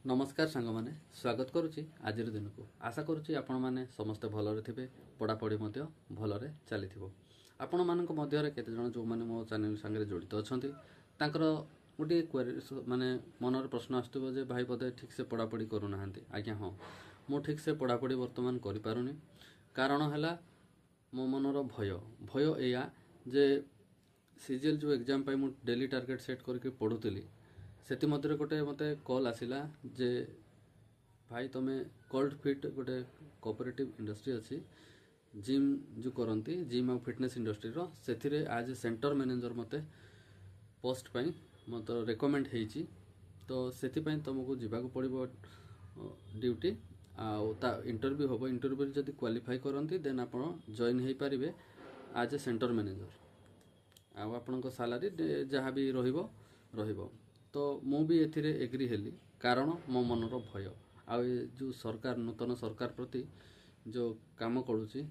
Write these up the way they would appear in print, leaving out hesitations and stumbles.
नमस्कार सांग मैंने स्वागत करुच्ची आज दिन को आशा करुच्ची आपण मैंने समस्ते भलरे थे पढ़ापढ़ी भलरे चली आपण मान केते जन जो मैंने मो चैनल सांगे जड़ित अच्छा गोटे माने मनर प्रश्न आसुव जे भाई बोधे ठीक से पढ़ापढ़ी करूना आज्ञा हाँ मु ठीक से पढ़ापढ़ी बर्तमान करें कारण है मो मनर भय भय या जे सीजीएल जो एग्जाम पाई मु डेली टार्गेट सेट करके पढ़ुली से गोटे मत कॉल आसला जे भाई तुम कोल्ड फिट गोटे कोऑपरेटिव इंडस्ट्री अच्छी जिम जो करती जिम और फिटनेस इंडस्ट्री से आज सेंटर मैनेजर मते पोस्ट पाई मत रेकमेंड होती तो से तुमको जावाक पड़ो ड्यूटी आ इंटरव्यू हम इंटरव्यू जब क्वालिफाई करती देन आप जॉइन हो पारे आज ए सेंटर मैनेजर आपण सालारी जहाँ भी रहिबो तो मु भी एथिरे एग्री हेली कारण मो मनर भय आ जो सरकार नूतन सरकार प्रति जो काम करुच्ची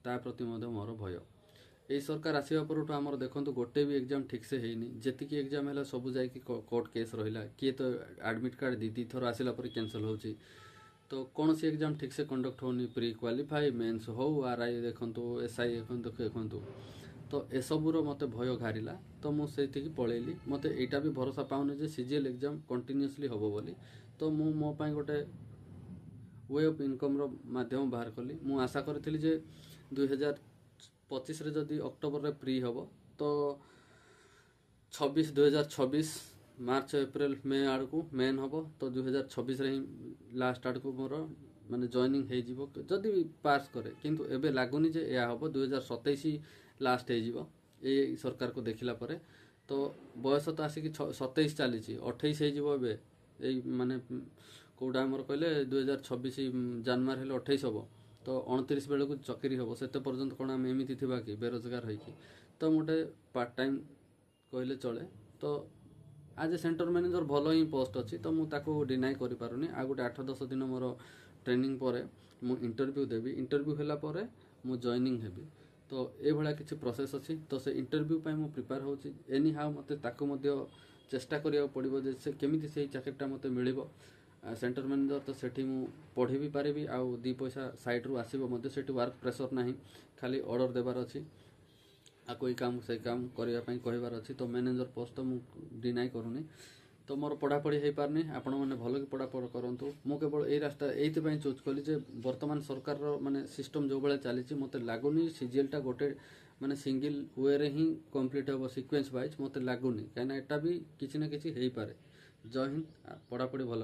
ता प्रति मोर भय यही सरकार आसवा पर आमर देखो गोटे भी एग्जाम ठीक से हैनी जी एग्जाम है सब जा कोर्ट केस रहा किए तो एडमिट कार्ड दी थर आसला पर कैंसल हो तो कौन सी एग्जाम ठीक से कंडक्ट होनी प्री क्वालिफाई मेन्स हो आरआई देखु एसआई देखु तो एसबूर मत भय घारिला तो मुझे पलैली मत यहाँ भी भरोसा पाऊनी जे सीजीएल एग्जाम कंटिन्यूअसली हम बोली तो मु मो पाई गोटे वे ऑफ इनकम रो माध्यम बाहर कली मु आशा करी जे 2025 रे जदि अक्टोबर रे प्री हम तो 2026 मार्च एप्रिल मे आड़ को मेन हम तो 2026 रे ही लास्ट आड़ को मोर माने जॉइनिंग हो जीवो जदि भी पास करे किंतु एबे लागुनी जे या हम 2027 लास्ट हो सरकार को देखला परे तो बयस तो आसिक 27 चली 28 हो माने कौटा आमर कहले 2026 जानुआरी हेले 28 हम तो 29 बेलू को चक्री हम से पर्यंत कौन आम एमती थी कि बेरोजगार होगी तो गोटे पार्ट टाइम कहले चले तो आज ए सेंटर मैनेजर भल ही पोस्ट अच्छी तो मुझे डिनाई कर पारुनी आ गोटे 8-10 दिन मोर ट्रेनिंग पर मु इंटरव्यू देवी इंटरव्यू होला परे मु जॉइनिंग हेबी तो ये भाया किसी प्रोसेस अच्छी तो से इंटरव्यू पाई मु प्रिपेयर होची एनी हाउ मते ताको मध्य चेष्टा करिया पड़िबो जे से केमिति से चाकरीटा मते मिलिबो सेंटर मैनेजर तो सेठी मु पढ़ी भी पारिबी आ 2 पैसा साइड रु आसीबो मध्य सेठी वर्क प्रेशर नाही खाली ऑर्डर देबार अच्छी आ कोई काम से काम करने कहबार अच्छी तो मैनेजर पोस्ट तो मुझे डिनाई करूनी तो मोर पढ़ापढ़ी हो पारनी आपण मैंने भल कि पढ़ापढ़ करूँ मु केवल यही रास्ता ये चूज कली जे वर्तमान सरकार माने सिस्टम जो भाई चली मत लगुनि सीजीएलटा गोटे माने सिंगल वे रे ही कंप्लीट हम सिक्वेन्स वाइज मत लगुनि कहीं एटा भी किसी ना किसी हो पारे। जय हिंद पढ़ापढ़ी भल।